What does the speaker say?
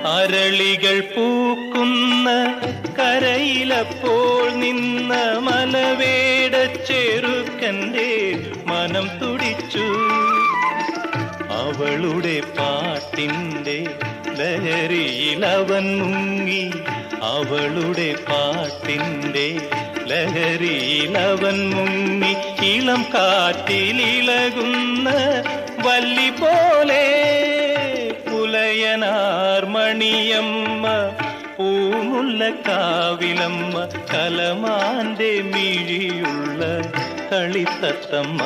അരളികൾ പൂക്കുന്ന കരയിലപ്പോൾ നിന്ന മലവേട ചെറുക്കൻ്റെ മനം തുടിച്ചു. അവളുടെ പാട്ടിൻ്റെ ലഹരിയിൽ അവൻ മുങ്ങി. അവളുടെ പാട്ടിൻ്റെ ലഹരിയിൽ അവൻ മുങ്ങി. ഇളം കാറ്റിലിളകുന്ന വല്ലി പോലെ പുലയനാർമണിയമ്മ പൂമുല്ല കാവിലമ്മ കലമാന്റെ മിഴിയുള്ള കളിത്തത്തമ്മ.